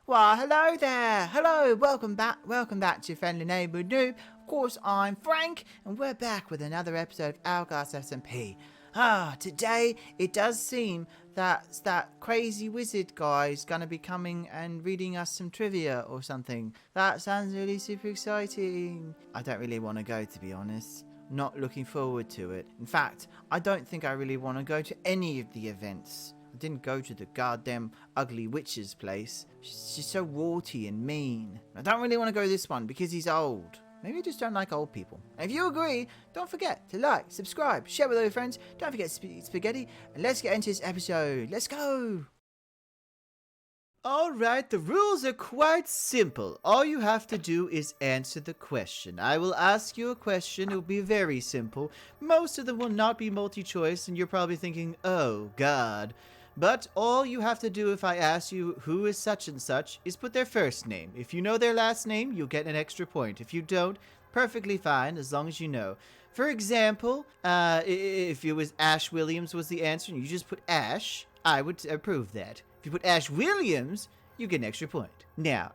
Well, hello there. Hello, welcome back. Welcome back to your friendly neighborhood noob. Of course, I'm Frank, and we're back with another episode of Hourglass SMP. Today it does seem that crazy wizard guy is gonna be coming and reading us some trivia or something. That sounds really super exciting. I don't really want to go, to be honest. Not looking forward to it. In fact, I don't think I really want to go to any of the events. I didn't go to the goddamn ugly witch's place. She's so warty and mean. I don't really want to go to this one because he's old. Maybe I just don't like old people. And if you agree, don't forget to like, subscribe, share with all your friends. Don't forget spaghetti. And let's get into this episode. Let's go. Alright, the rules are quite simple. All you have to do is answer the question. I will ask you a question. It will be very simple. Most of them will not be multi-choice, and you're probably thinking, oh, God. But all you have to do if I ask you who is such and such is put their first name. If you know their last name, you'll get an extra point. If you don't, perfectly fine, as long as you know. For example, if it was Ash Williams was the answer, and you just put Ash, I would approve that. If you put Ash Williams, you get an extra point. Now,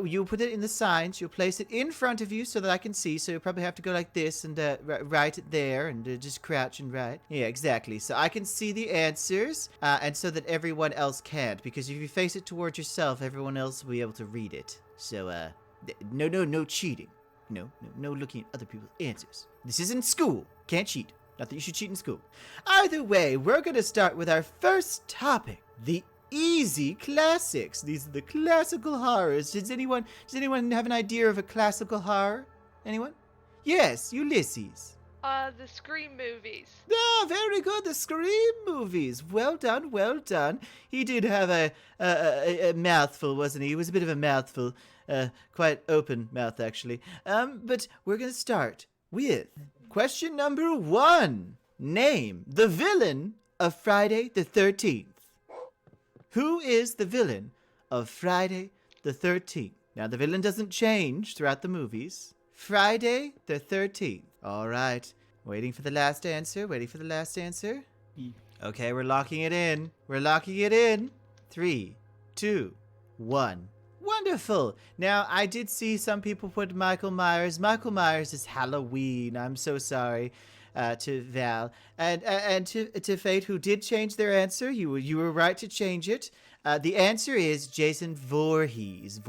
you'll put it in the signs. You'll place it in front of you so that I can see. So you'll probably have to go like this and write it there and just crouch and write. Yeah, exactly. So I can see the answers and so that everyone else can't. Because if you face it towards yourself, everyone else will be able to read it. So, no cheating. No looking at other people's answers. This isn't school. Can't cheat. Not that you should cheat in school. Either way, we're going to start with our first topic. The easy classics. These are the classical horrors. Does anyone have an idea of a classical horror? Anyone? Yes, Ulysses. The Scream movies. Oh, very good. The Scream movies. Well done, well done. He did have a mouthful, wasn't he? He was a bit of a mouthful. Quite open mouth, actually. But we're going to start with question number 1. Name the villain of Friday the 13th. Who is the villain of Friday the 13th? Now, the villain doesn't change throughout the movies. Friday the 13th. All right. Waiting for the last answer. Okay, we're locking it in. 3, 2, 1. Wonderful. Now, I did see some people put Michael Myers. Michael Myers is Halloween. I'm so sorry. To Val and to Fate, who did change their answer. You were right to change it. The answer is Jason Voorhees,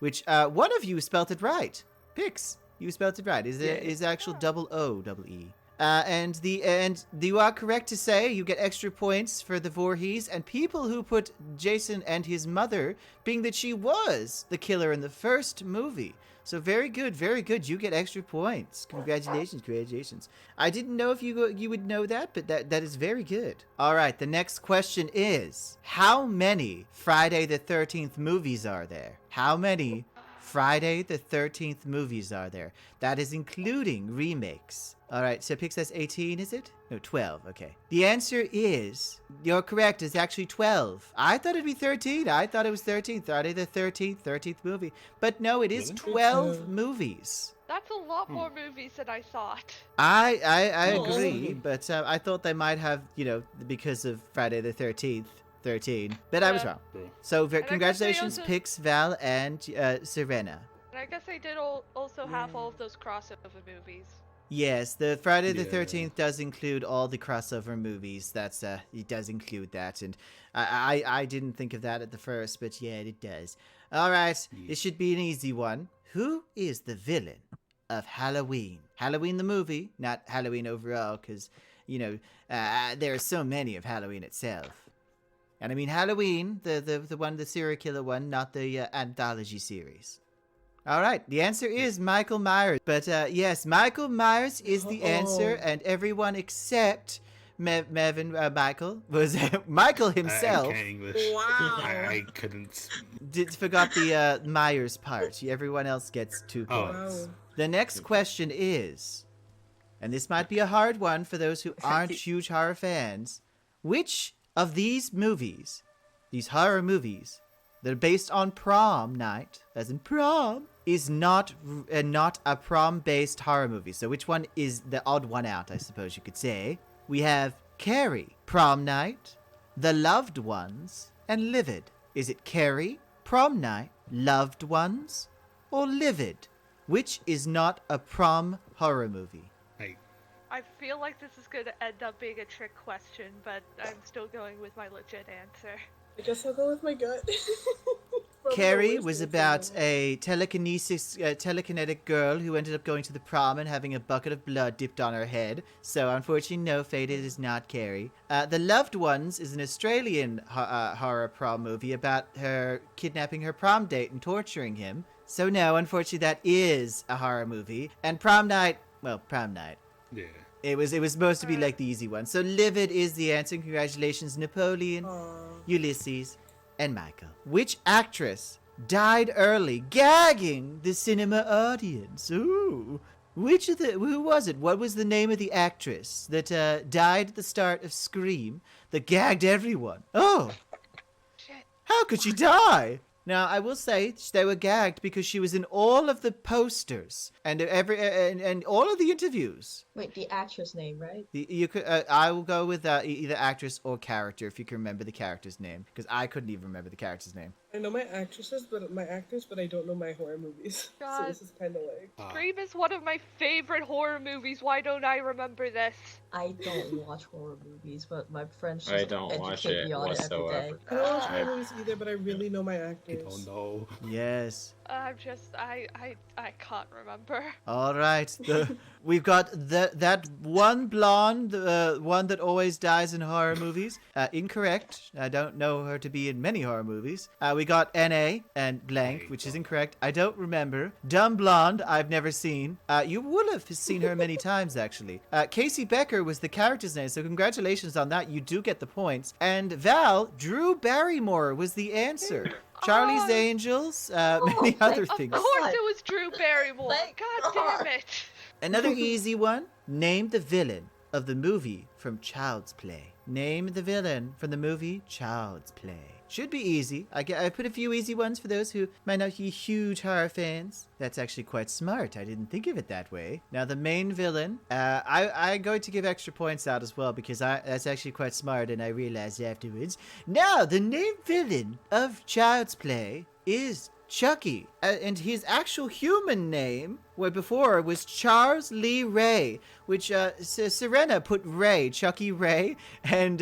which one of you spelled it right. Pix, you spelled it right. Is actual double O double E. And you are correct to say you get extra points for the Voorhees, and people who put Jason and his mother, being that she was the killer in the first movie. So very good. You get extra points. Congratulations. I didn't know if you would know that, but that is very good. All right, the next question is, how many Friday the 13th movies are there? How many Friday the 13th movies are there? That is including remakes. All right, so Pix says 18, is it? No, 12, okay. The answer is, you're correct, it's actually 12. I thought it'd be 13. I thought it was 13. Friday the 13th movie. But no, it is 12 movies. That's a lot more movies than I thought. I agree, but I thought they might have, because of Friday the 13th. 13, but I was wrong. So congratulations, Pix, Val, and Serena. And I guess they did also have all of those crossover movies. Yes, the Friday the 13th does include all the crossover movies. It does include that, and I didn't think of that at the first, but yeah, it does. All right, this should be an easy one. Who is the villain of Halloween? Halloween the movie, not Halloween overall, because there are so many of Halloween itself. And I mean Halloween, the serial killer one, not the anthology series. All right, the answer is Michael Myers. But yes, Michael Myers is the answer, and everyone except Michael was Michael himself. I can't English. Wow. I couldn't. Forgot the Myers part. Everyone else gets 2 points. Wow. The next question is, and this might be a hard one for those who aren't huge horror fans, which of these movies, these horror movies, that are based on prom night, as in prom, is not a prom-based horror movie. So which one is the odd one out, I suppose you could say? We have Carrie, Prom Night, The Loved Ones, and Livid. Is it Carrie, Prom Night, Loved Ones, or Livid? Which is not a prom horror movie? I feel like this is going to end up being a trick question, but I'm still going with my legit answer. I guess I'll go with my gut. Carrie was about a telekinetic girl who ended up going to the prom and having a bucket of blood dipped on her head. So, unfortunately, no, Fate, it is not Carrie. The Loved Ones is an Australian horror prom movie about her kidnapping her prom date and torturing him. So, no, unfortunately, that is a horror movie. And Prom Night, well, Prom Night. Yeah. It was supposed to be like the easy one. So, Livid is the answer. Congratulations, Napoleon, Ulysses, and Michael. Which actress died early, gagging the cinema audience? Ooh. Who was it? What was the name of the actress that died at the start of Scream that gagged everyone? Oh. Shit. How could she die? Now, I will say they were gagged because she was in all of the posters and and all of the interviews. Wait, the actress name, right? You could. I will go with either actress or character if you can remember the character's name, because I couldn't even remember the character's name. I know my actors, but I don't know my horror movies. God. So this is kind of like... Scream is one of my favorite horror movies. Why don't I remember this? I don't watch horror movies, but my friends I just don't watch educate it me on it every day. whatsoever. I don't watch horror movies either, but I really know my actors. I don't know. Yes. I'm just, I can't remember. All right. We've got that one blonde, one that always dies in horror movies. Incorrect. I don't know her to be in many horror movies. We got N.A. and blank, which is incorrect. I don't remember. Dumb blonde, I've never seen. You will have seen her many times, actually. Casey Becker was the character's name, so congratulations on that. You do get the points. And Val, Drew Barrymore was the answer. Charlie's Angels, many other things. Of course it was Drew Barrymore. God damn it. Another easy one. Name the villain of the movie from Child's Play. Name the villain from the movie Child's Play. Should be easy. I put a few easy ones for those who might not be huge horror fans. That's actually quite smart. I didn't think of it that way. Now, the main villain, I'm going to give extra points out as well because that's actually quite smart and I realized afterwards. Now, the named villain of Child's Play is Chucky, and his actual human name, where before was Charles Lee Ray, which Serena put Ray, Chucky Ray, and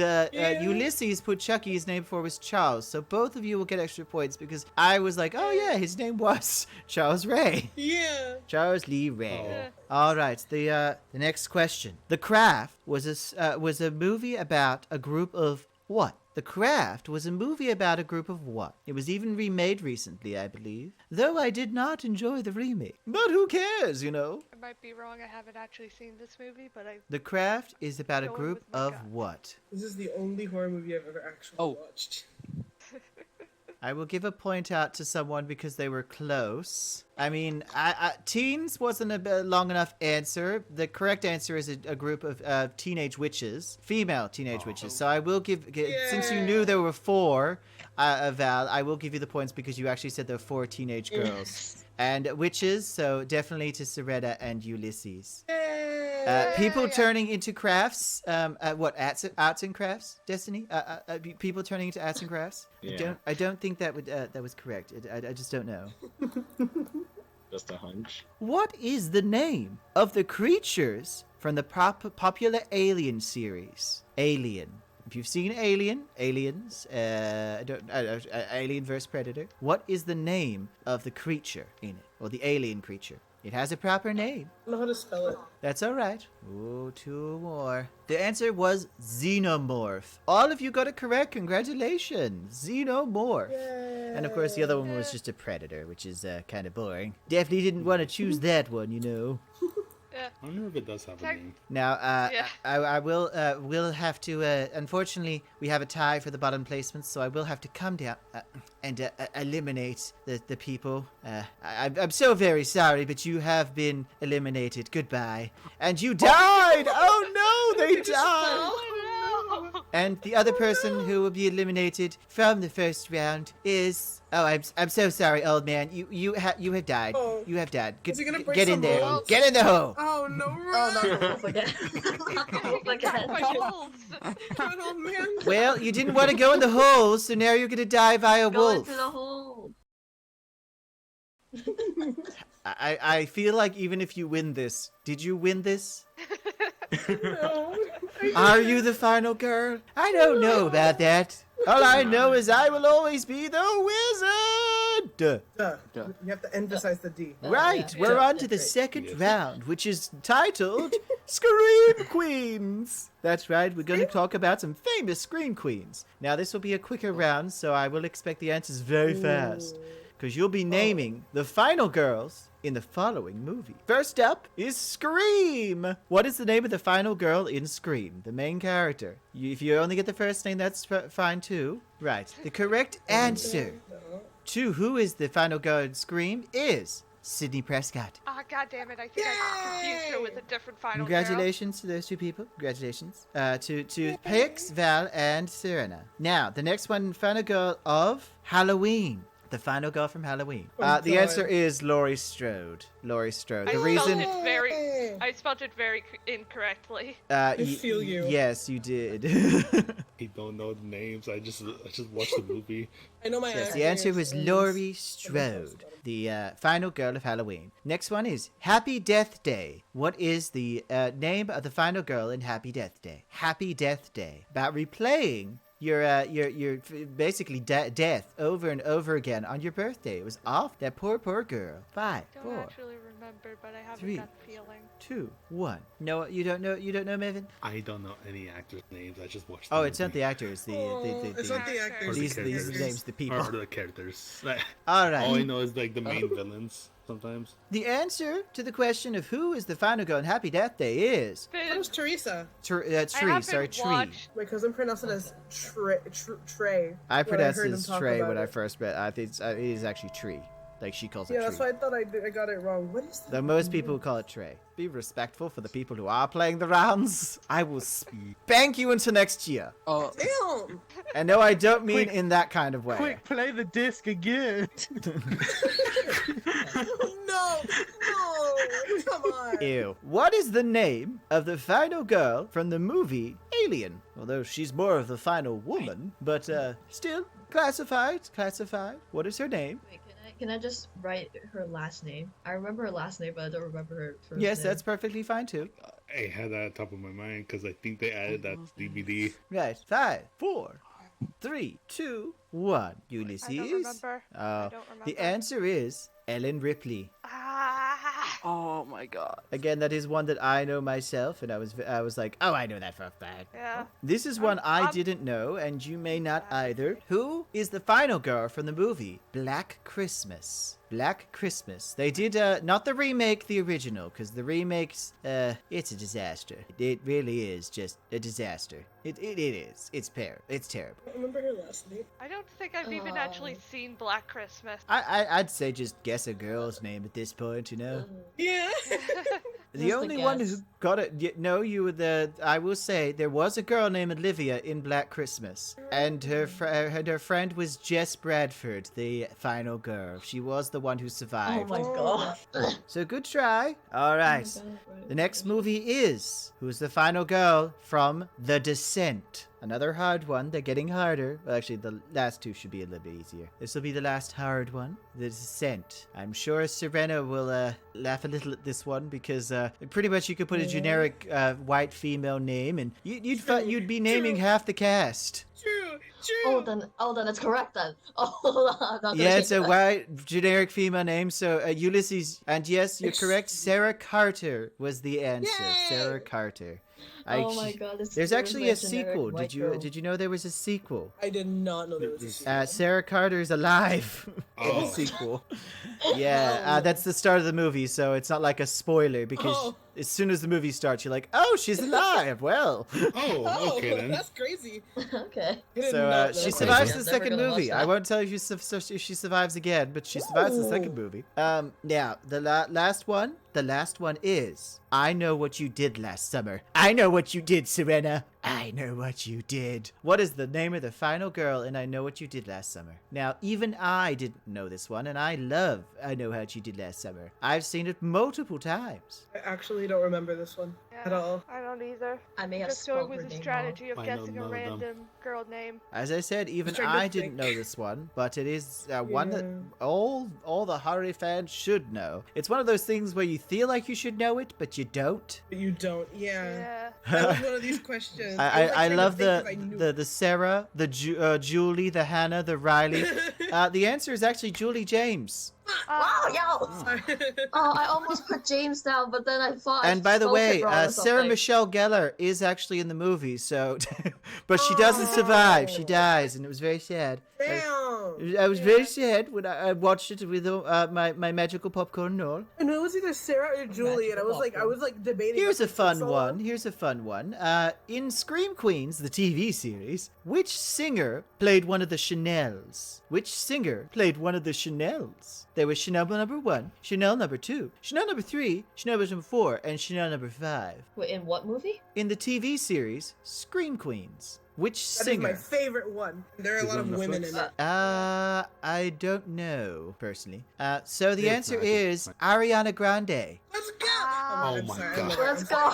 Ulysses put Chucky's name before was Charles. So both of you will get extra points because I was like, oh yeah, his name was Charles Ray. Yeah. Charles Lee Ray. Oh. All right, the next question. The Craft was a movie about a group of what? The Craft was a movie about a group of what? It was even remade recently, I believe. Though I did not enjoy the remake. But who cares, you know? I might be wrong. I haven't actually seen this movie, but I... The Craft is about a Going group with my of gut. what? This is the only horror movie I've ever actually watched. I will give a point out to someone because they were close. I mean, teens wasn't a long enough answer. The correct answer is a group of teenage witches, female teenage witches. So I will give, since you knew there were four, Val, I will give you the points because you actually said there were four teenage girls. And witches, so definitely to Soretta and Ulysses. People turning into crafts. What arts and crafts? Destiny. People turning into arts and crafts. Yeah. I don't think that was correct. I just don't know. Just a hunch. What is the name of the creatures from the popular Alien series? Alien. If you've seen Aliens, Alien vs. Predator, what is the name of the creature in it? Or the alien creature? It has a proper name. I don't know how to spell it. That's all right. Ooh, two more. The answer was xenomorph. All of you got it correct. Congratulations. Xenomorph. Yay. And of course, the other one was just a predator, which is kind of boring. Definitely didn't want to choose that one, you know. I wonder if it does have a name. Now, Yeah. I will have to. Unfortunately, we have a tie for the bottom placements, so I will have to come down and eliminate the people. I'm so very sorry, but you have been eliminated. Goodbye. And you died. Oh no, they died. Oh no! And the other person who will be eliminated from the first round is. Oh, I'm so sorry, old man. You have died. Oh. You have died. Is he gonna break Get in some there. rules? Get in the hole. Oh no! Oh no, forget. Forget my wolves. Oh man! Well, you didn't want to go in the hole, so now you're gonna die via Go wolf. into the hole. I feel like even if you win this, did you win this? No. Are you the final girl? I don't know about that. All I know is I will always be the wizard. Duh. You have to emphasize the D. Right, yeah. we're Yeah, on to the great. second Yes. round, which is titled Scream Queens. That's right, we're going to talk about some famous Scream Queens. Now, this will be a quicker round, so I will expect the answers very fast. Because you'll be naming the final girls in the following movie. First up is Scream. What is the name of the final girl in Scream? The main character. If you only get the first name, that's fine too. Right. The correct answer to who is the final girl in Scream is Sydney Prescott. Ah, god damn it! I think I confused her with a different final girl. Congratulations to those two people. Congratulations. To Pix, Val, and Serena. Now, the next one, final girl of Halloween. The final girl from Halloween. Oh, The God. answer is Laurie Strode. Laurie Strode. I The spelled reason... I spelled it very incorrectly. I feel you. Yes, you did. I don't know the names. I just watched the movie. I know my Yes, the answer was and- Laurie Strode, the final girl of Halloween. Next one is Happy Death Day. What is the name of the final girl in Happy Death Day? Happy Death Day. About replaying your basically death over and over again on your birthday. It was off. That poor girl. 5, Don't 4, actually remember, but I have 3, a gut feeling. 2, 1. No, you don't know. You don't know, Mevin. I don't know any actors' names. I just watched. The Oh, movie. it's not the actors. It's not the actors. Or the These characters. names, the people. Or the characters. All All I right. know is like the main villains sometimes. The answer to the question of who is the final girl in Happy Death Day is That was Teresa. Tree. Sorry, Tree. My cousin pronounced it as Trey. I pronounced heard it him as talk Trey about when I it. first read. I think it is actually Tree. Like she calls it Yeah, Tree. that's why I thought I got it wrong. What is that? Though most people call it Trey. Be respectful for the people who are playing the rounds. I will spank you until next year. Damn! And no, I don't mean in that kind of way. Quick, play the disc again. No! Come on! Ew. What is the name of the final girl from the movie Alien? Although she's more of the final woman, but still classified. What is her name? Wait, can I just write her last name? I remember her last name, but I don't remember her first Yes, name. that's perfectly fine too. I had that at the top of my mind because I think they added that DVD. Right. 5, 4, 3, 2, 1. Ulysses. I don't remember. I Oh, don't remember. the answer is Ellen Ripley. Ah, Oh my god. Again, that is one that I know myself, and I was like, oh, I know that for a fact. yeah. This is one I I'm- didn't know, and you may not either. Who is the final girl from the movie Black Christmas? Black Christmas. They did not the remake, the original, because the remakes, it's a disaster. It really is just a disaster. It is. It's terrible. I don't remember her last name. I don't think I've even actually seen Black Christmas. I'd say just guess a girl's name at this point, you know. Yeah. The Just a only one who guess. got it, no, you were the. I will say there was a girl named Olivia in Black Christmas, and her friend was Jess Bradford, the final girl. She was the one who Oh survived. my god. So good try. All right. Oh my god. The next movie is who's the final girl from The Descent. Another hard one. They're getting harder. Well, actually, the last two should be a little bit easier. This will be the last hard one. The Descent. I'm sure Serena will laugh a little at this one because pretty much you could put a generic white female name and you'd be naming half the cast. True. Oh, then it's correct then. Oh, I'm not gonna Yeah, take it's a that. white generic female name. So Ulysses, and yes, you're correct. Sarah Carter was the answer. Yay! Sarah Carter. Oh my god, this There's is actually my a generic sequel. white Did girl. you know there was a sequel? I did not know there was a sequel. Sarah Carter's alive. In the Oh. sequel. Yeah, that's the start of the movie, so it's not like a spoiler because Oh. as soon as the movie starts, you're like, oh, she's alive. Well, Oh, Oh, okay then. that's crazy. Okay. I did so not know she that. survives Yeah, the never second gonna watch movie. I that. won't tell you if she survives again, but she survives the second Ooh. movie. Now the last one. The last one is I Know What You Did Last Summer. I know what you did, Serena. I know what you did. What is the name of the final girl in I Know What You Did Last Summer? Now, even I didn't know this one, and I Know What You Did Last Summer. I've seen it multiple times. I actually don't remember this one. Yeah, at all. I don't either. I may have Just going spelled her with the name strategy of I know guessing a none of them. random girl name. As I said, even trying to I didn't think. know this one, but it is one that Yeah. all the horror fans should know. It's one of those things where you feel like you should know it, but you don't. But you don't. Yeah. Yeah. That was one of these questions. was, like, I trying to love think 'cause I knew. the Sarah, the Julie, the Hannah, the Riley. The answer is actually Julie James. Wow, yo! Sorry. Oh, I almost put James down, but then I thought. And by the spelled way, it wrong or Sarah something. Michelle Gellar is actually in the movie, so, but she doesn't survive. She dies, and it was very sad. Damn. I was very sad when I watched it with my magical popcorn and all. And it was either Sarah or Julie, and I was like debating. Here's a what fun so one. long. Here's a fun one. In Scream Queens, the TV series, which singer played one of the Chanels? Which singer played one of the Chanels? There was Chanel number 1, Chanel number 2, Chanel number 3, Chanel number 4, and Chanel number 5. Wait, in what movie? In the TV series, Scream Queens, which That is my singer? favorite one. There are a Is lot it of on women Netflix? in it. I don't know, personally. So the It's answer not. is Ariana Grande. Let's go. Oh I'm my sorry, God. I'm sorry, Let's I'm sorry.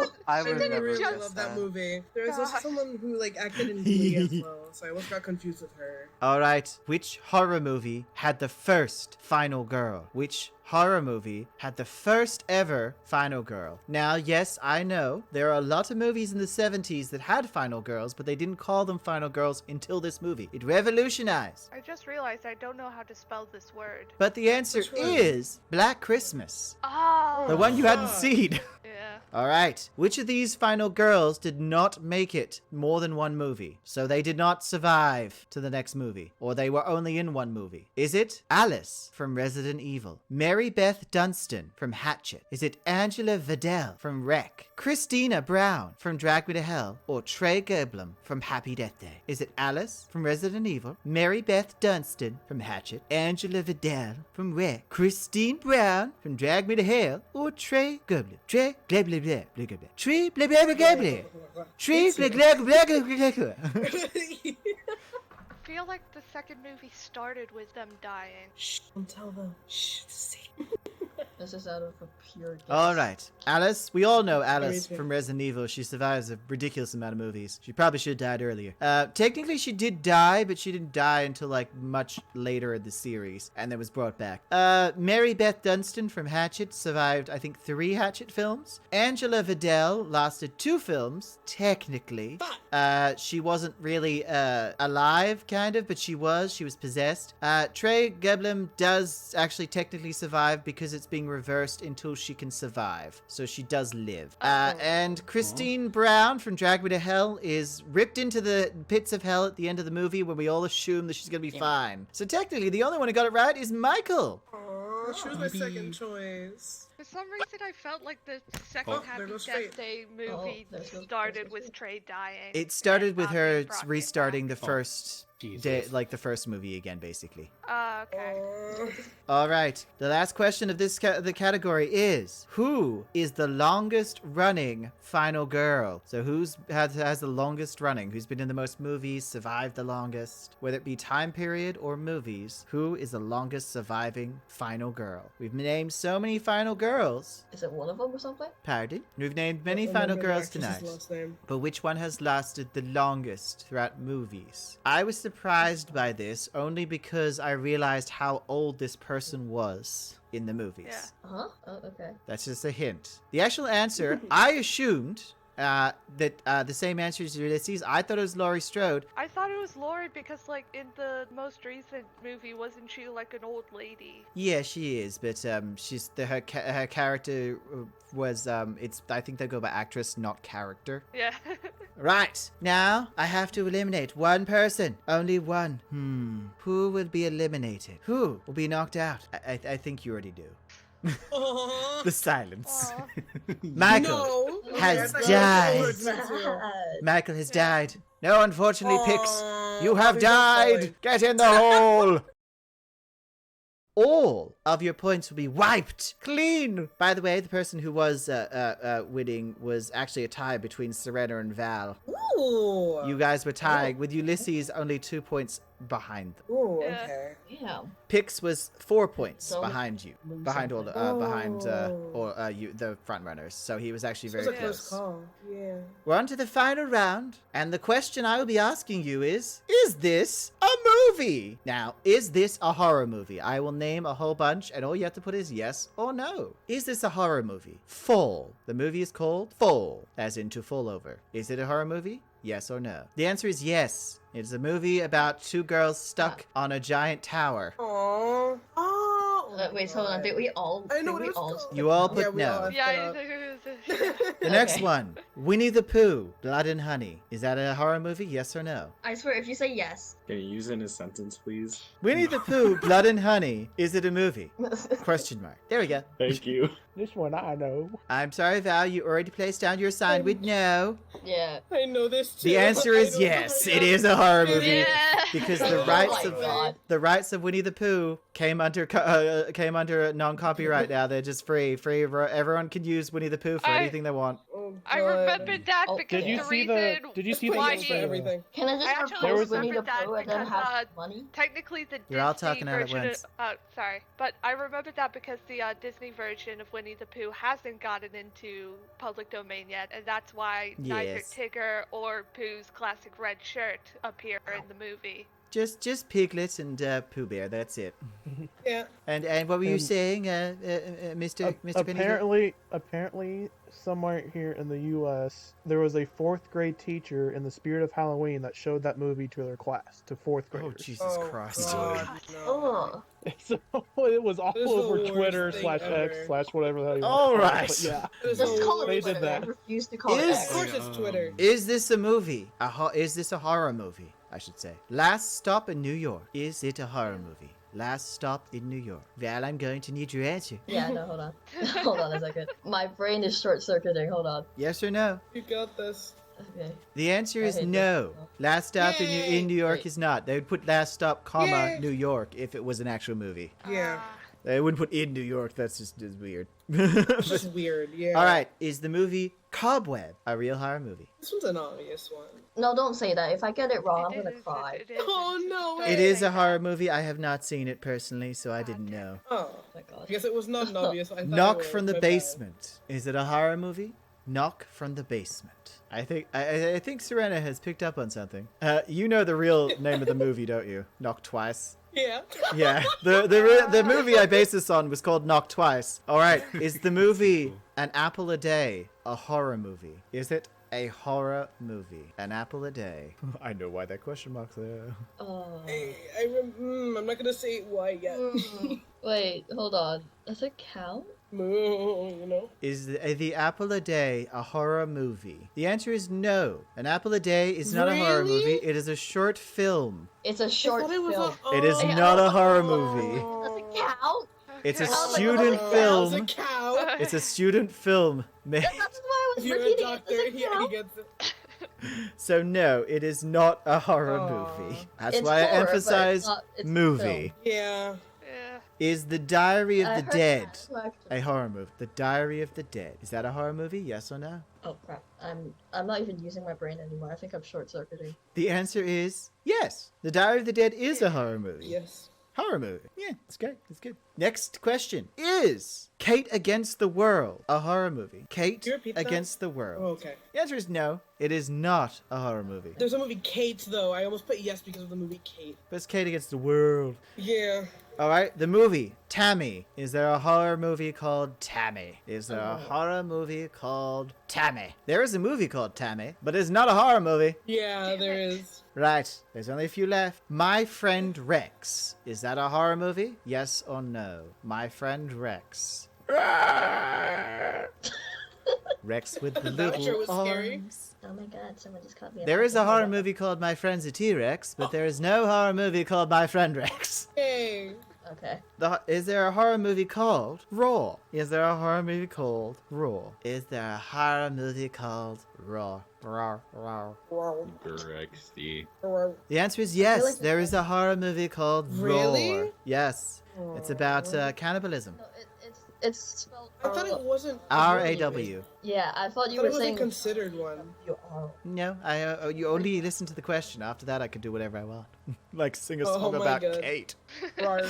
go! I I would didn't never really guess love that that. movie. There was also Gosh. someone who like acted in Glee as well, so I almost got confused with her. All right, which horror movie had the first final girl? Which horror movie had the first ever final girl? Now, yes, I know there are a lot of movies in the 70s that had final girls, but they didn't call them final girls until this movie. It revolutionized. I just realized I don't know how to spell this word. But the answer Which one? is Black Christmas, Oh. the one you hadn't fuck. seen. Yeah. All right. Which of these final girls did not make it more than one movie? So they did not survive to the next movie, or they were only in one movie. Is it Alice from Resident Evil? Mary Beth Dunstan from Hatchet? Is it Angela Vidal from Wreck? Christina Brown from Drag Me to Hell? Or Trey Gerblum from Happy Death Day? Is it Alice from Resident Evil? Mary Beth Dunstan from Hatchet? Angela Vidal from Wreck? Christine Brown from Drag Me to Hell? Or Trey Gerblum? Trey blah blah blah blah blah blah. Tree blah blah blah blah blah. Tree blah blah blah blah blah blah. I feel like the second movie started with them dying. Shh, don't tell them. Shh, see. This is out of a pure guess. All right, Alice. We all know Alice too. from Resident Evil. She survives a ridiculous amount of movies. She probably should have died earlier. Technically, she did die, but she didn't die until like much later in the series, and then was brought back. Mary Beth Dunstan from Hatchet survived, I think, 3 Hatchet films. Angela Vidal lasted 2 films, technically. She wasn't really alive, kind of, but she was. She was possessed. Trey Gerblum does actually technically survive because it's being reversed until she can survive. So she does live. And Christine Brown from Drag Me to Hell is ripped into the pits of hell at the end of the movie when we all assume that she's going to be fine. So technically, the only one who got it right is Michael. Aw, she was my second choice. For some reason, I felt like the second Oh, there Happy goes Death Fate. Day movie there goes- started there goes with Fate. Trey dying. It started and with Bobby her brought it restarting the back. first Jesus. day, like the first movie again, basically. Okay. All right. The last question of this the category is: who is the longest running final girl? So who's has the longest running? Who's been in the most movies, survived the longest? Whether it be time period or movies, who is the longest surviving final girl? We've named so many final girls. Is it one of them or something? Pardon? We've named many Don't final remember the girls actress's tonight. last name. But which one has lasted the longest throughout movies? I was surprised by this only because I realized how old this person was in the movies. Yeah. Uh-huh. Oh, okay. That's just a hint. The actual answer, I assumed that the same answer as Ulysses. I thought it was Laurie Strode. I thought it was Lori because, like, in the most recent movie, wasn't she like an old lady? Yeah, she is, but she's her character was it's I think they go by actress, not character. Yeah. Right, now I have to eliminate one person. Only one. Who will be eliminated? Who will be knocked out? I think you already do. Aw. The silence. Aw. Michael No. has Okay, I thought died. it was too. Michael has died. No, unfortunately, Pix. Aw, You have he's so died. silly. Get in the hole. all of your points will be wiped clean. By the way, the person who was winning was actually a tie between Serena and Val. Ooh. You guys were tied with Ulysses only 2 points behind them. Ooh, Yeah. okay. Yeah. Pix was 4 points So- behind you, behind all the you the front runners. So he was actually It was very a close close. call. Yeah. We're on to the final round, and the question I will be asking you is this a movie? Now, is this a horror movie? I will name a whole bunch, and all you have to put is yes or no. Is this a horror movie? Fall. The movie is called Fall, as in to fall over. Is it a horror movie? Yes or no? The answer is yes. It's a movie about 2 girls stuck on a giant tower. Aww. Oh. Wait, hold on. Did we all? I know did what we it was all? called. You all Yeah, put we all no. have Yeah, that The next Okay. one, Winnie the Pooh, Blood and Honey. Is that a horror movie? Yes or no? I swear, if you say yes. Can you use it in a sentence, please? Winnie the Pooh, Blood and Honey. Is it a movie? Question mark. There we go. Thank you. This one I know. I'm sorry, Val. You already placed down your sign with no. Yeah. I know this too. The answer I is don't yes. know. It is a horror movie Yeah. because Oh the rights my of God. the rights of Winnie the Pooh came under non-copyright now. They're just free. Everyone can use Winnie the Pooh for I- anything they want. Oh, I God. remembered that Oh, because Did you the see reason the? Did you see the? why For he everything. Can I I just actually propose Winnie the remembered that Pooh and then because, have money? technically the You're all Disney talking at version once. sorry, but I remembered that because the Disney version of Winnie the Pooh hasn't gotten into public domain yet, and that's why neither Yes. Tigger or Pooh's classic red shirt appear in the movie. Just Piglet and Pooh Bear. That's it. Yeah. And what were you Um, saying, Mr. Penny? Apparently, somewhere here in the U.S., there was a 4th grade teacher in the spirit of Halloween that showed that movie to their class, to 4th Oh graders. Jesus Oh, Christ! God, no. Oh. So it was all This is the over worst Twitter thing /X ever. /whatever the hell you All want to call it, right. but yeah. This Just is call it They Twitter. did that. I refuse to call Is- it Of X. course it's Twitter. Is this a movie? Is this a horror movie? I should say. Last Stop in New York. Is it a horror movie? Last Stop in New York. Val, I'm going to need your answer. Yeah, no, hold on. Hold on a second. My brain is short-circuiting. Hold on. Yes or no? You got this. Okay. The answer I is hate no. this. Last Stop Yay! in New York Wait. is not. They would put Last Stop, comma, Yay! New York if it was an actual movie. Yeah. They wouldn't put in New York. That's just weird. It's just weird. Yeah. All right. Is the movie Cobweb a real horror movie? This one's an obvious one. No, don't say that. If I get it wrong, I'm It gonna is- cry. it is- Oh, no don't It way. is say a horror that. movie. I have not seen it personally, so I God didn't damn. know. Oh. Oh my god. I guess it was not an obvious one. I thought Knock it was. from the My bad. Basement. Is it a horror movie? Knock from the Basement. I think Serena has picked up on something. You know the real name of the movie, don't you? Knock Twice. Yeah. Yeah. The movie I based this on was called Knock Twice. All right. Is the movie An Apple a Day a horror movie? Is it a horror movie? An Apple a Day. I know why that question mark's there. I'm not gonna say why yet. Wait, hold on. Does it count? You know. Is the Apple a Day a horror movie? The answer is no. An Apple a Day is not a horror Really? movie. It is a short film. It's a short I thought it was film. a- It is oh. not a horror movie. Does it count? It's a I was like, student oh, That was a film. cow. It's a student film. That's why I was If you're a repeating doctor, it. Does it he count? gets it. So no, it is not a horror Aw. movie. That's It's why I horror, but it's emphasize not- it's movie. Yeah. Yeah. Is The Diary of I the heard Dead that, so I- a horror movie? The Diary of the Dead. Is that a horror movie? Yes or no? Oh crap! I'm not even using my brain anymore. I think I'm short-circuiting. The answer is yes. The Diary of the Dead is a horror movie. Yes. Horror movie. Yeah, it's great. It's good. Next question. Is Kate Against the World a horror movie? Kate Can you repeat that? Against the World. Oh, okay. The answer is no. It is not a horror movie. There's a movie Kate though. I almost put yes because of the movie Kate. But it's Kate Against the World. Yeah. All right, the movie Tammy. Is there a horror movie called Tammy? Is there a horror movie called Tammy? There is a movie called Tammy, but it's not a horror movie. Yeah, Damn there it. is. Right, there's only a few left. My Friend Rex. Is that a horror movie? Yes or no? My Friend Rex. Rex with the That sure little was scary. arms. Oh my god! Someone just caught me. There is a horror movie called My Friend's a T-Rex, but there is no horror movie called My Friend Rex. Hey. Okay. Is there a horror movie called Raw? Is there a horror movie called Raw? Is there a horror movie called Raw? Raw, raw. Correct, Steve. The answer is yes. like There is a horror movie called Really? Roar. Yes. It's about cannibalism. No, it's spelled. I thought it wasn't. R-A-W. Yeah, I thought I you thought were it wasn't saying. considered one. No, you only listen to the question. After that, I can do whatever I want. Like sing a Oh song my about God. Kate. Rar.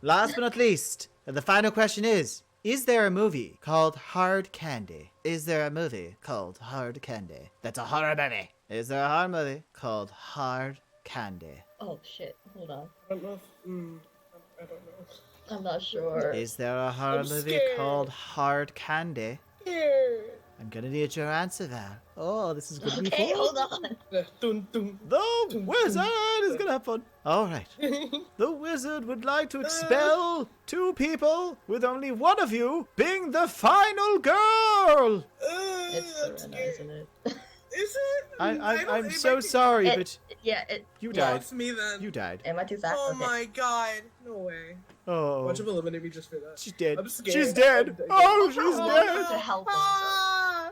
Last but not least, the final question is there a movie called Hard Candy? Is there a movie called Hard Candy? That's a horror movie. Is there a horror movie called Hard Candy? Oh shit! Hold on. I don't know if. I don't know. I'm not sure. Is there a horror I'm movie scared. called Hard Candy? Here. I'm gonna need your answer, Val. Oh, this is gonna be Okay, fun. hold on. Dun, dun. The wizard is gonna have fun. All right. The wizard would like to expel 2 people, with only one of you being the final girl. It's I'm Serena, scared. isn't it? Is it? I'm so sorry, It- but Yeah. It. you yeah. died. It's me then. You died. Am I too fast? Oh Okay. my god. No way. Oh, Watch him eliminate me just for that. she's dead. I'm scared. She's dead. I'm Oh, she's Oh, dead. to help Ah!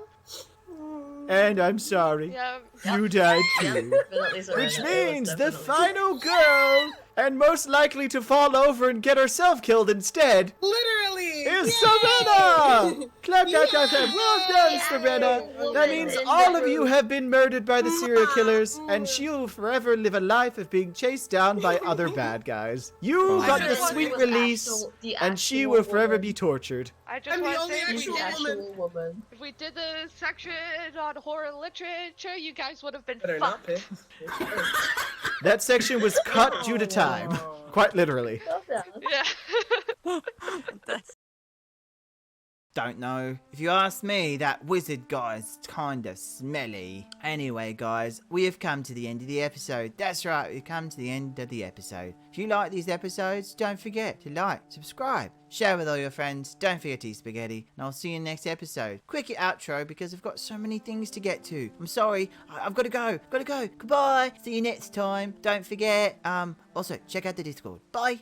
And I'm sorry. Yeah. You died Yeah, too. definitely Serena. Which It was means the definitely- final girl, and most likely to fall over and get herself killed instead, Literally! is Yay! Serena! Clap, clap, clap, clap. Well done, Yay! Serena. That Woman means in all the of you room. have been murdered by the serial killers, and she will forever live a life of being chased down by other bad guys. You I got just the want sweet was release, the and she actual will forever woman. be tortured. I just I'm the want to only say, She's the actual actual woman. if we did the section on horror literature, you guys would have been Better not fucked. pick. That section was cut due to time. Quite literally. Calm down. Yeah. Don't know. If you ask me, that wizard guy's kind of smelly. Anyway, guys, we have come to the end of the episode. That's right, we've come to the end of the episode. If you like these episodes, don't forget to like, subscribe, share with all your friends. Don't forget to eat spaghetti, and I'll see you in the next episode. Quick outro because I've got so many things to get to. I'm sorry, I've got to go. Gotta go. Goodbye. See you next time. Don't forget. Also, check out the Discord. Bye.